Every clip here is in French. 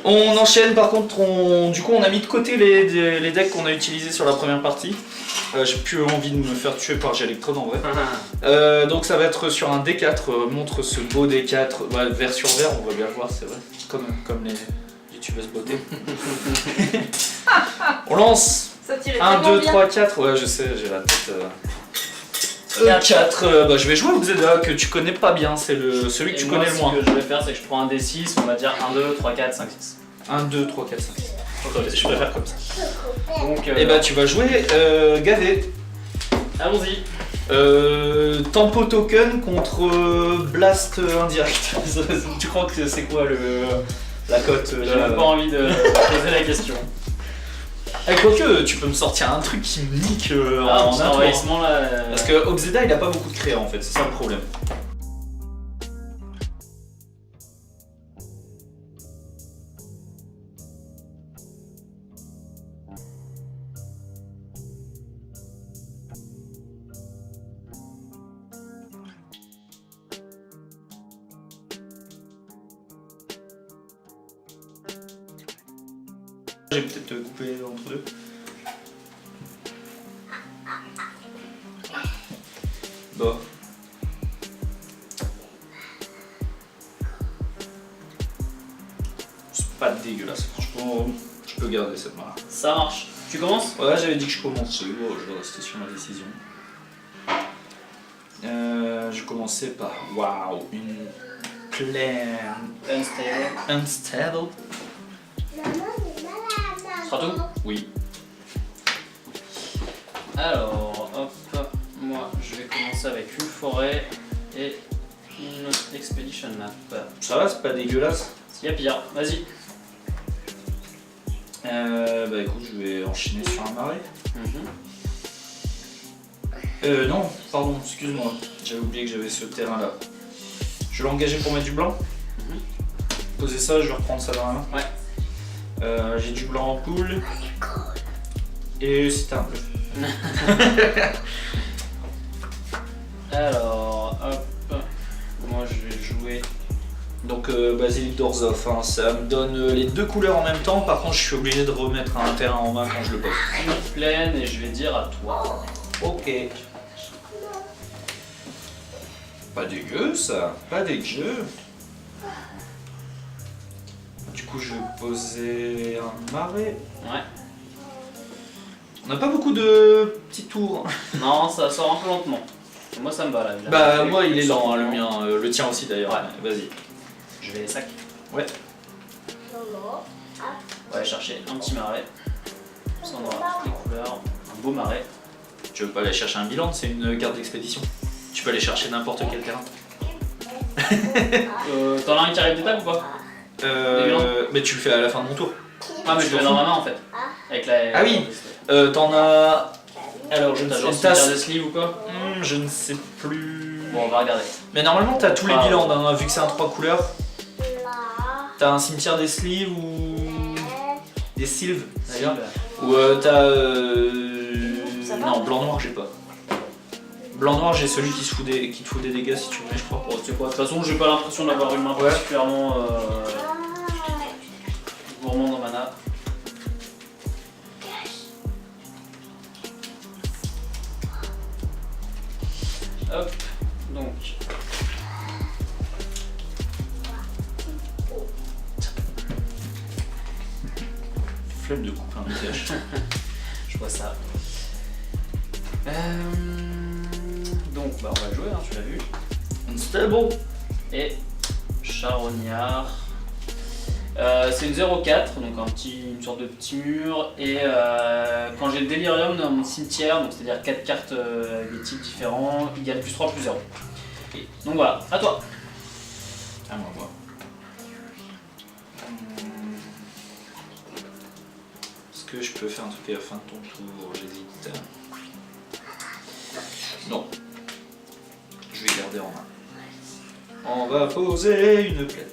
On enchaîne par contre, du coup on a mis de côté les decks qu'on a utilisés sur la première partie. J'ai plus envie de me faire tuer par G-Electrode en vrai. Donc ça va être sur un D4, montre ce beau D4, vert sur vert, on va bien le voir, c'est vrai, comme les youtubeuses beauté. On lance 1, 2, 3, 4, ouais je sais, j'ai la tête... 4, je vais jouer au Xeda que tu connais pas bien, c'est celui que tu connais le moins. Ce que je vais faire c'est que je prends un D6, on va dire 1, 2, 3, 4, 5, 6. 1, 2, 3, 4, 5, 6. Je préfère comme ça. Donc, et bah tu vas jouer Gavé. Allons-y. Tempo token contre Blast indirect. Tu crois que c'est quoi la cote J'ai même pas envie de poser la question. Quoique tu peux me sortir un truc qui me nique en un envahissement là. Parce que Obzeda il a pas beaucoup de créa en fait, c'est ça le problème. J'ai peut-être coupé entre deux. Bon. C'est pas dégueulasse, franchement, je peux garder cette main. Ça marche. Tu commences? Ouais, j'avais dit que je commençais, je dois rester sur ma décision. Je commençais par, waouh, une plaine unstable. Ce sera tout? Oui. Alors, hop, moi je vais commencer avec une forêt et une expedition map. Ça va, c'est pas dégueulasse. Il y a pire, vas-y. Bah écoute, je vais enchaîner sur un marais. Non, pardon, excuse-moi, j'avais oublié que j'avais ce terrain-là. Je vais l'engager pour mettre du blanc. Poser ça, je vais reprendre ça dans la main. Ouais. J'ai du blanc en poule. Et c'est un bleu. Alors, hop, moi je vais jouer. Donc Basilic d'Orzhov, hein, ça me donne les deux couleurs en même temps, par contre je suis obligé de remettre un terrain en main quand je le pose. Une plaine et je vais dire à toi. Ok. Pas dégueu ça, pas dégueu. Du coup je vais poser un marais. Ouais. On n'a pas beaucoup de petits tours. Non, ça sort un peu lentement. Moi ça me va là. Bah moi il est lent, hein, le mien, le tien aussi d'ailleurs. Ouais. Vas-y. Je vais les sacs. Ouais. Ouais, chercher un petit marais. Ça on aura toutes les couleurs. Un beau marais. Tu veux pas aller chercher un bilan, c'est une carte d'expédition. Tu peux aller chercher n'importe quel terrain. T'en as un qui arrive d'étape ou pas? Mais tu le fais à la fin de mon tour. Ah mais je l'ai dans ma main en fait. Avec la... Ah oui. T'en as... Alors je ne sais pas. pas. De sleeve ou quoi? Je ne sais plus... Bon on va regarder. Mais normalement t'as tous les bilans, hein, vu que c'est un 3 couleurs. T'as un cimetière des sleeves ou... des sylves d'ailleurs. Ou t'as... Non, blanc-noir j'ai pas. Blanc-noir j'ai celui qui te fout des dégâts si tu veux, je crois. Bon, tu sais quoi, de toute façon j'ai pas l'impression d'avoir une main particulièrement gourmande en mana. Hop, donc. Flemme de couper un étage. Je vois ça. Donc bah on va jouer, hein, tu l'as vu. Unstable. Et charognard. C'est une 0,4, donc une sorte de petit mur. Et quand j'ai le délirium dans mon cimetière, donc c'est-à-dire 4 cartes avec des types différents, il gagne plus 3 plus 0. Et donc voilà, à toi. À moi. Est-ce que je peux faire un truc à la fin de ton tour? J'hésite. Non. Je vais garder en main. On va poser une plaine.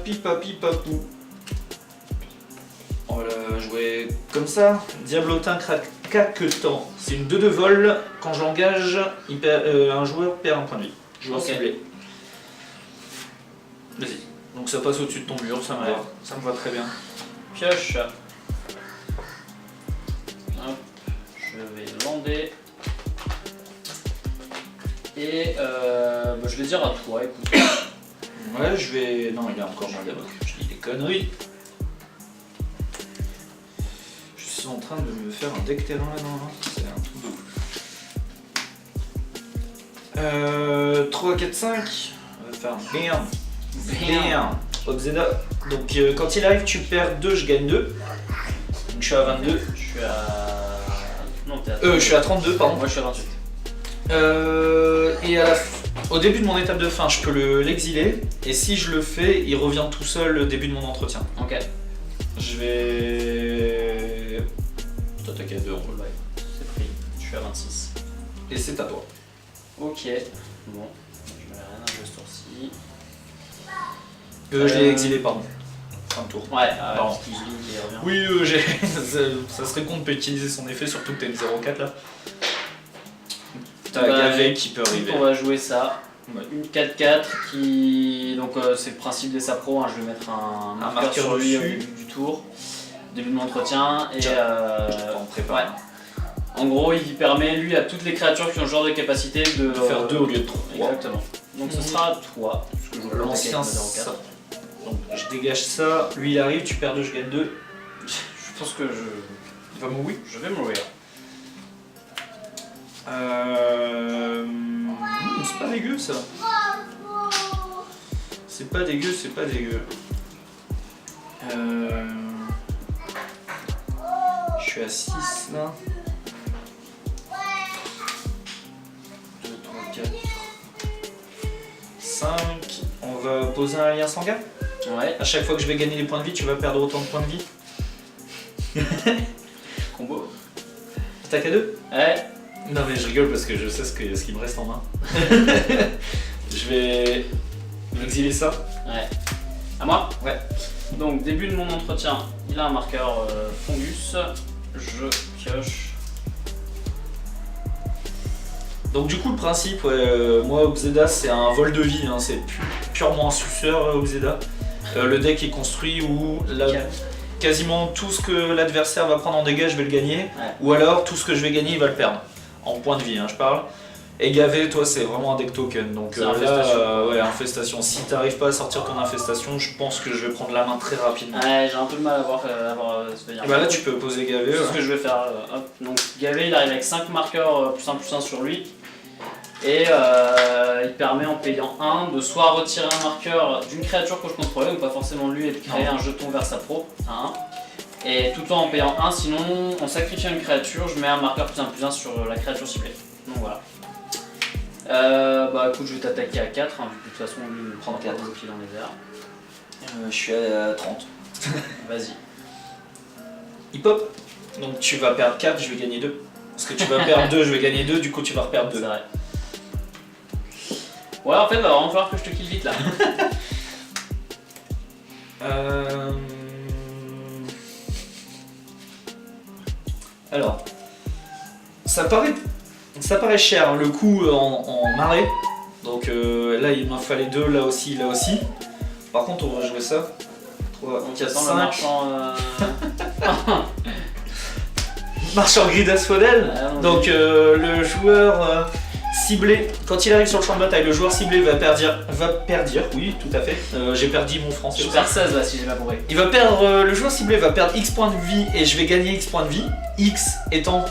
Pipapou. On va la jouer comme ça. Diablotin caquetant. C'est une 2 de vol. Quand je l'engage, un joueur perd un point de vie. Joueur ciblé. Vas-y. Donc ça passe au-dessus de ton mur, ça me va. Ça me va très bien. Pioche. Hop, je vais lander. Et je vais dire à toi, écoute. Ouais, je vais. Non, il est encore mal là-bas. Je dis des conneries. Je suis en train de me faire un deck terrain là-dedans. Là. C'est un truc de ouf. 3, 4, 5. On va faire un bam. Bam. Obzeda. Donc quand il arrive, tu perds 2, je gagne 2. Donc je suis à 22. Je suis à. Non, t'es à. Je suis à 32, pardon. Moi je suis à 28. Et au début de mon étape de fin, je peux l'exiler. Et si je le fais, il revient tout seul au début de mon entretien. Ok. Je vais t'attaquer à 2 en full live. C'est pris. Je suis à 26. Et c'est à toi. Ok. Bon. Je mets rien à jouer ce tour-ci. Je l'ai exilé, pardon. Fin de tour. Ouais, Pardon. parce qu'il revient. Oui, ça serait con de pas utiliser son effet, surtout que t'as une 0-4 là. T'as Gavé qui peut arriver. On va jouer ça. Ouais. Une 4-4 qui. Donc c'est le principe des sapros, hein. Je vais mettre un marqueur sur lui au dessus. début du tour, début de mon entretien. Et Je t'en prépare. ouais. En gros, il permet lui à toutes les créatures qui ont ce genre de capacité de faire 2 au lieu de 3. Exactement. Donc ce sera à toi. Parce que je veux L'ancien attaquer avec ma ça. 0-4. Donc je dégage ça, lui il arrive, tu perds 2, je gagne 2. Je pense que Il va mourir. je vais mourir. C'est pas dégueu ça. C'est pas dégueu, c'est pas dégueu. Je suis à 6 là. 2, 3, 4, 5. On va poser un lien sanguin. Ouais. À chaque fois que je vais gagner des points de vie, tu vas perdre autant de points de vie. Combo. Attaque à 2. Ouais. Non mais je rigole parce que je sais ce qu'il me reste en main. Je vais exiler ça. Ouais. À moi. Ouais. Donc début de mon entretien, il a un marqueur Fungus. Je pioche. Donc du coup le principe, moi Obzeda c'est un vol de vie, hein, c'est purement un suceur Obzeda. Le deck est construit où quasiment tout ce que l'adversaire va prendre en dégâts je vais le gagner, Ouais. ou alors tout ce que je vais gagner il va le perdre. En points de vie hein, je parle. Et Gavé, toi c'est vraiment un deck token, donc C'est infestation. ouais, infestation. Si t'arrives pas à sortir ton infestation, je pense que je vais prendre la main très rapidement. Ouais, j'ai un peu de mal à avoir ce Et bah là tu peux poser Gavé. C'est ce que je vais faire. Hop. Donc Gavé il arrive avec 5 marqueurs +1/+1 sur lui. Et il permet en payant 1 de soit retirer un marqueur d'une créature que je contrôlais, donc pas forcément lui, et de créer un jeton vers sa pro à 1. Et tout le temps en payant 1, sinon en sacrifiant une créature, je mets un marqueur +1/+1 sur la créature ciblée. Donc voilà. Bah écoute, je vais t'attaquer à 4, hein, vu que de toute façon lui il me prend 4 pieds dans les airs. Je suis à 30. Vas-y. Il pop. Donc tu vas perdre 4, je vais gagner 2. Parce que tu vas perdre 2, je vais gagner 2, du coup tu vas reperdre 2. C'est vrai. Ouais, en fait, va vraiment falloir que je te kill vite là. Alors, ça paraît cher le coup en marée. Donc là il m'en fallait 2, là aussi, là aussi. Par contre on va jouer ça. 3, 4, 5. Le marchand. Marchand gris d'asphodèle. Donc le joueur ciblé, quand il arrive sur le champ de bataille, le joueur ciblé va perdre, oui tout à fait. J'ai perdu mon français. Je perds 16 là si j'ai pas compris. Il va perdre, le joueur ciblé va perdre X points de vie et je vais gagner X points de vie. X étant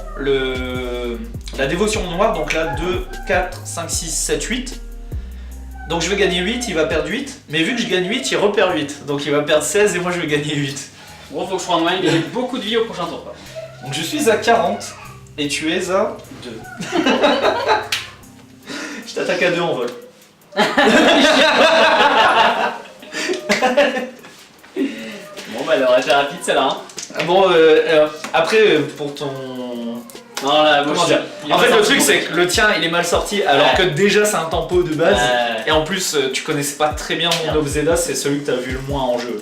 la dévotion noire, donc là 2, 4, 5, 6, 7, 8. Donc je vais gagner 8, il va perdre 8. Mais vu que je gagne 8, il repère 8. Donc il va perdre 16 et moi je vais gagner 8. En gros, faut que je prenne moyen de gagner beaucoup de vie au prochain tour. Quoi. Donc je suis à 40 et tu es à 2. Je t'attaque à 2 en vol. Bon bah elle aurait été rapide celle-là. Hein. Bon, après pour ton... Non, là, Comment dire ? En fait le truc c'est que le tien il est mal sorti alors que déjà c'est un tempo de base. Et en plus tu connaissais pas très bien mon Obzeda, c'est celui que t'as vu le moins en jeu.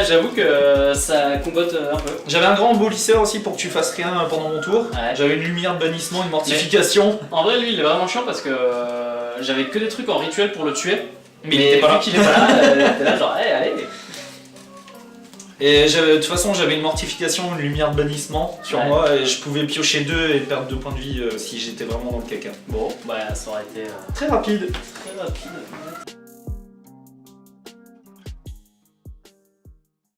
J'avoue que ça combotte un peu. J'avais un grand embolisseur aussi pour que tu fasses rien pendant mon tour. Ouais. J'avais une lumière de bannissement, une mortification. En vrai lui il est vraiment chiant parce que j'avais que des trucs en rituel pour le tuer. Mais il était pas là. Vu qu'il est pas là, t'es là genre, allez. Et de toute façon, j'avais une mortification, une lumière de bannissement sur moi, et je pouvais piocher 2 et perdre 2 points de vie si j'étais vraiment dans le caca. Bon, bah ça aurait été très rapide. Très rapide.